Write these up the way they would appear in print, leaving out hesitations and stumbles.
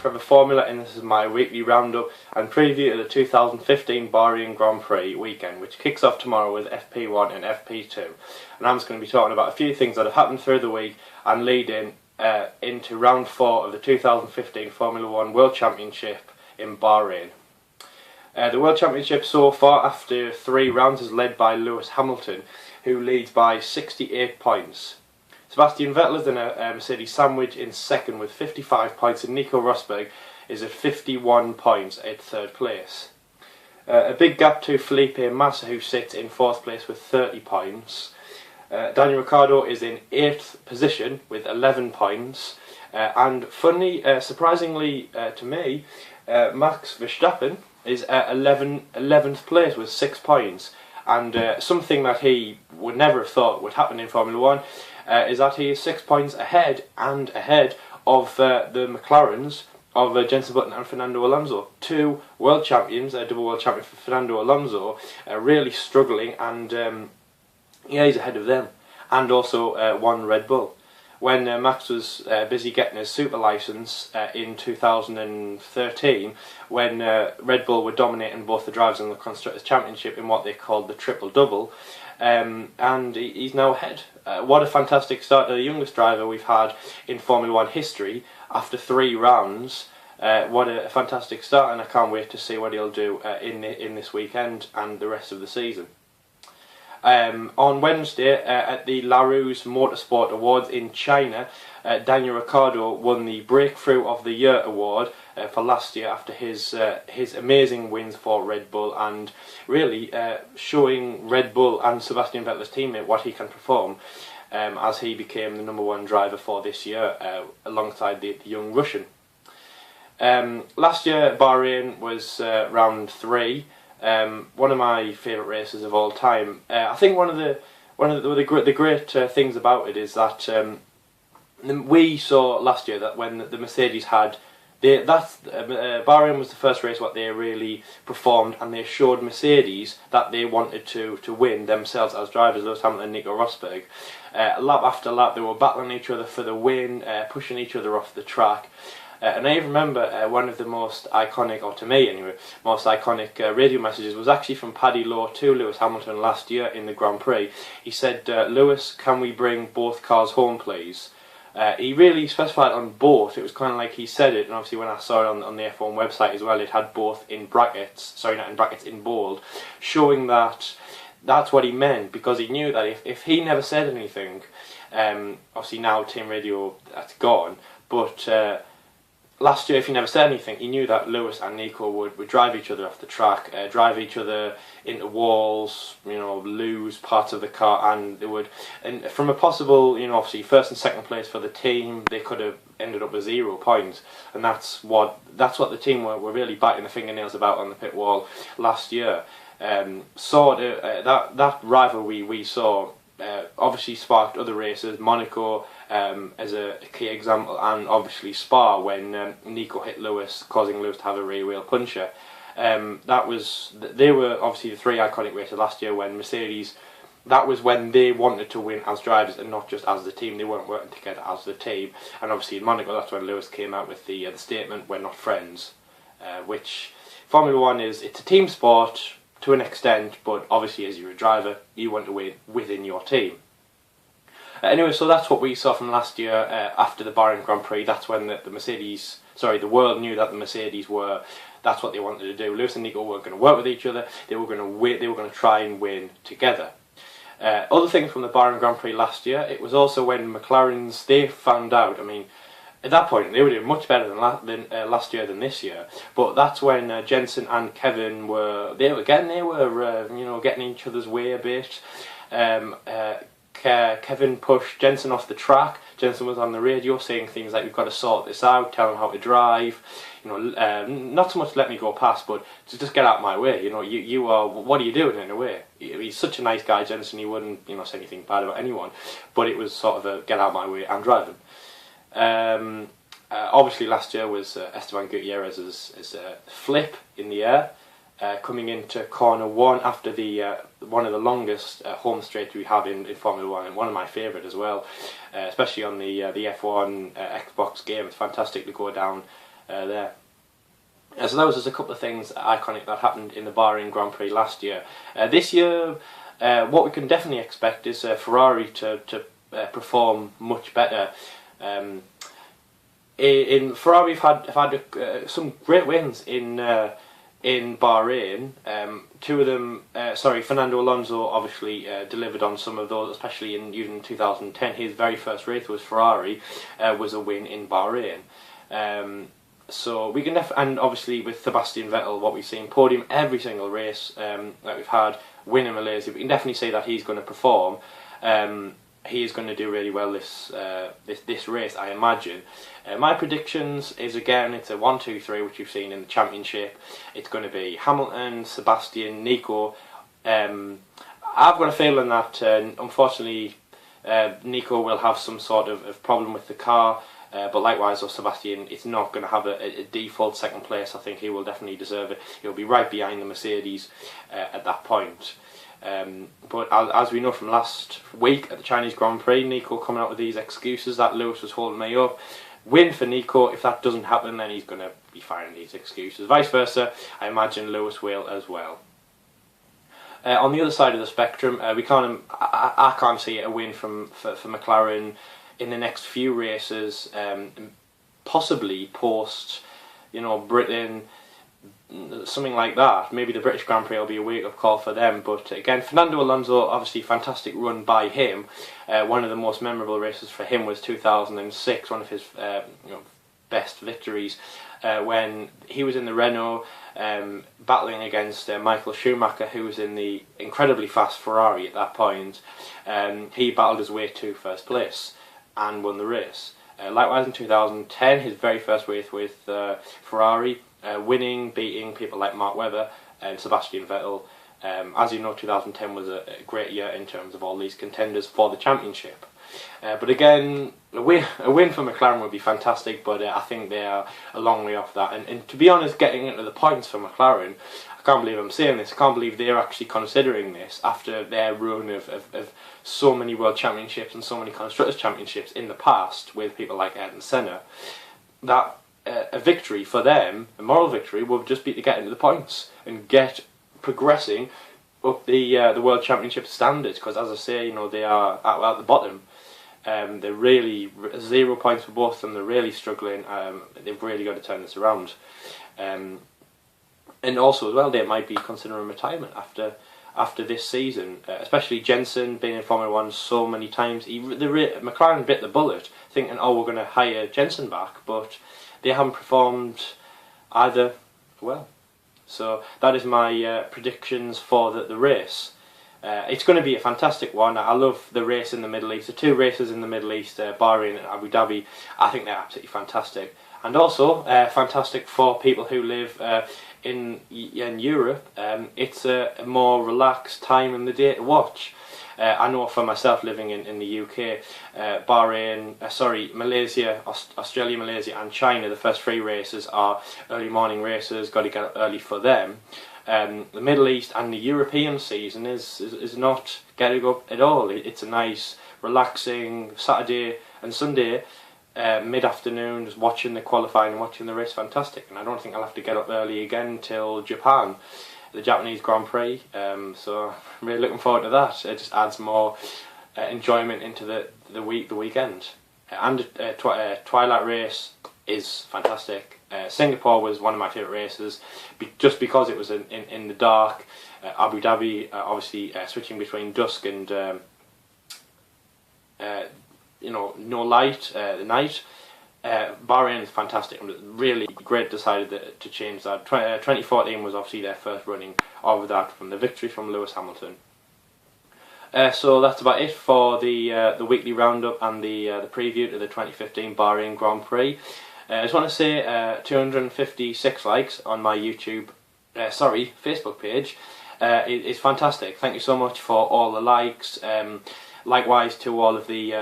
Forever Formula, and this is my weekly roundup and preview of the 2015 Bahrain Grand Prix weekend, which kicks off tomorrow with FP1 and FP2. And I'm just going to be talking about a few things that have happened through the week and leading into round 4 of the 2015 Formula 1 World Championship in Bahrain. The World Championship so far, after 3 rounds, is led by Lewis Hamilton, who leads by 68 points. Sebastian Vettel is in a Mercedes sandwich in second with 55 points, and Nico Rosberg is at 51 points at 3rd place. A big gap to Felipe Massa, who sits in 4th place with 30 points. Daniel Ricciardo is in 8th position with 11 points. And funnily, surprisingly to me, Max Verstappen is at 11th place with 6 points. And something that he would never have thought would happen in Formula 1 is that he is 6 points ahead of the McLarens of Jenson Button and Fernando Alonso. 2 world champions, double world champion for Fernando Alonso, really struggling, and yeah, he's ahead of them. And also 1 Red Bull. When Max was busy getting his super license in 2013, when Red Bull were dominating both the drivers and the Constructors' Championship in what they called the triple-double, and he's now ahead. What a fantastic start to the youngest driver we've had in Formula 1 history after 3 rounds. What a fantastic start, and I can't wait to see what he'll do in this weekend and the rest of the season. On Wednesday, at the Larousse Motorsport Awards in China, Daniel Ricciardo won the Breakthrough of the Year award for last year after his amazing wins for Red Bull, and really showing Red Bull and Sebastian Vettel's teammate what he can perform, as he became the #1 driver for this year alongside the young Russian. Last year, Bahrain was round 3. One of my favourite races of all time. I think one of the great things about it is that we saw last year that when the Mercedes had Bahrain was the first race what they really performed, and they showed Mercedes that they wanted to win themselves as drivers. Lewis Hamilton and Nico Rosberg, lap after lap, they were battling each other for the win, pushing each other off the track. And I remember one of the most iconic, or to me anyway, most iconic radio messages was actually from Paddy Lowe to Lewis Hamilton last year in the Grand Prix. He said, "Lewis, can we bring both cars home, please?" He really specified on both. It was kind of like he said it, and obviously when I saw it on the F1 website as well, it had both in brackets, sorry, not in brackets, in bold, showing that that's what he meant, because he knew that if he never said anything, obviously now Team Radio, that's gone, but last year, if he never said anything, he knew that Lewis and Nico would drive each other off the track, drive each other into walls, lose parts of the car, and they would. And from a possible, obviously 1st and 2nd place for the team, they could have ended up with 0 points, and that's what the team were really biting the fingernails about on the pit wall last year. That rivalry we saw obviously sparked other races. Monaco as a key example, and obviously Spa when Nico hit Lewis, causing Lewis to have a rear wheel puncture. They were obviously the 3 iconic races last year when Mercedes, that was when they wanted to win as drivers and not just as the team. They weren't working together as the team. And obviously in Monaco, that's when Lewis came out with the statement, "We're not friends," which Formula 1 it's a team sport to an extent, but obviously as you're a driver, you want to win within your team. Anyway, so that's what we saw from last year after the Bahrain Grand Prix. That's when the world knew that the Mercedes that's what they wanted to do. Lewis and Nico weren't going to work with each other. They were going to win. They were going to try and win together. Other things from the Bahrain Grand Prix last year, it was also when McLarens, they found out, at that point they were doing much better than last year than this year, but that's when Jenson and Kevin were getting each other's way a bit. Kevin pushed Jenson off the track. Jenson was on the radio saying things like, "We've got to sort this out, tell him how to drive, not so much let me go past, but to just get out of my way, you are, what are you doing in a way?" He's such a nice guy, Jenson, he wouldn't say anything bad about anyone, but it was sort of a get out of my way, I'm driving. Obviously last year was Esteban Gutierrez's flip in the air, coming into corner 1 after one of the longest home straights we have in Formula 1, and one of my favourite as well, especially on the F1 Xbox game. It's fantastic to go down there. So that was just a couple of things iconic that happened in the Bahrain Grand Prix last year. This year, what we can definitely expect is Ferrari to perform much better. In Ferrari, have had some great wins in Bahrain. Two of them, Fernando Alonso obviously delivered on some of those, especially in 2010. His very first race with Ferrari was a win in Bahrain. So we can and obviously with Sebastian Vettel, what we've seen, podium every single race that we've had, win in Malaysia. We can definitely say that he's going to perform. He is going to do really well this race, I imagine. My predictions is, again, it's a 1-2-3, which you've seen in the championship. It's going to be Hamilton, Sebastian, Nico. I've got a feeling that unfortunately Nico will have some sort of problem with the car. But likewise, Sebastian, it's not going to have a default second place. I think he will definitely deserve it. He'll be right behind the Mercedes at that point. But as we know from last week at the Chinese Grand Prix, Nico coming out with these excuses that Lewis was holding me up. Win for Nico. If that doesn't happen, then he's going to be firing these excuses. Vice versa, I imagine Lewis will as well. On the other side of the spectrum, I can't see a win for McLaren in the next few races, possibly post, Britain, something like that. Maybe the British Grand Prix will be a wake-up call for them. But again, Fernando Alonso, obviously fantastic run by him. One of the most memorable races for him was 2006, one of his best victories, when he was in the Renault, battling against Michael Schumacher, who was in the incredibly fast Ferrari at that point. He battled his way to first place and won the race. Likewise in 2010, his very first race with Ferrari, beating people like Mark Webber and Sebastian Vettel. As you know, 2010 was a great year in terms of all these contenders for the championship. But again, a win for McLaren would be fantastic, but I think they are a long way off that. And to be honest, getting into the points for McLaren, I can't believe I'm saying this, I can't believe they're actually considering this after their run of so many World Championships and so many Constructors' Championships in the past with people like Ayrton Senna, that a victory for them, a moral victory, would just be to get into the points and get progressing up the World Championship standards, because as I say, they are at the bottom. They're really 0 points for both of them. They're really struggling. They've really got to turn this around. And also as well, they might be considering retirement after this season, especially Jensen being in Formula 1 so many times. McLaren bit the bullet thinking, we're going to hire Jensen back, but they haven't performed either well. So that is my predictions for the race. It's going to be a fantastic one. I love the race in the Middle East. The two races in the Middle East, Bahrain and Abu Dhabi, I think they're absolutely fantastic. And also fantastic for people who live in Europe. It's a more relaxed time in the day to watch. I know for myself living in the UK, Malaysia, Australia, Malaysia and China, the first three races are early morning races, got to get up early for them. The Middle East and the European season is not getting up at all. It's a nice, relaxing Saturday and Sunday mid-afternoon, just watching the qualifying and watching the race. Fantastic. And I don't think I'll have to get up early again till Japan, the Japanese Grand Prix. So I'm really looking forward to that. It just adds more enjoyment into the weekend. And Twilight race is fantastic. Singapore was one of my favourite races, just because it was in the dark. Abu Dhabi, obviously switching between dusk and no light, the night. Bahrain is fantastic. I'm really great decided to change that. 2014 was obviously their first running of that from the victory from Lewis Hamilton. So that's about it for the weekly roundup and the preview to the 2015 Bahrain Grand Prix. I just want to say 256 likes on my Facebook page is fantastic. Thank you so much for all the likes. Likewise to all of the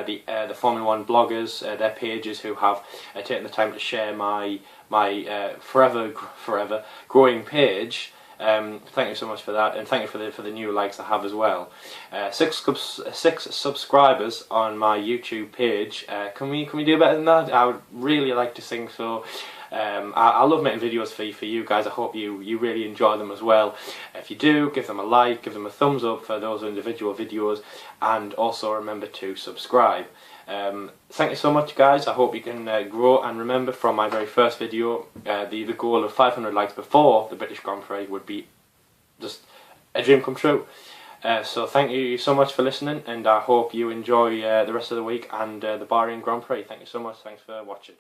Formula 1 bloggers, their pages who have taken the time to share my forever growing page. Thank you so much for that, and thank you for the new likes I have as well. 6 subscribers on my YouTube page. Can we do better than that? I would really like to think so. I love making videos for you guys. I hope you really enjoy them as well. If you do, give them a like, give them a thumbs up for those individual videos, and also remember to subscribe. Thank you so much, guys. I hope you can grow, and remember, from my very first video, the goal of 500 likes before the British Grand Prix would be just a dream come true. So thank you so much for listening, and I hope you enjoy the rest of the week and the Bahrain Grand Prix. Thank you so much. Thanks for watching.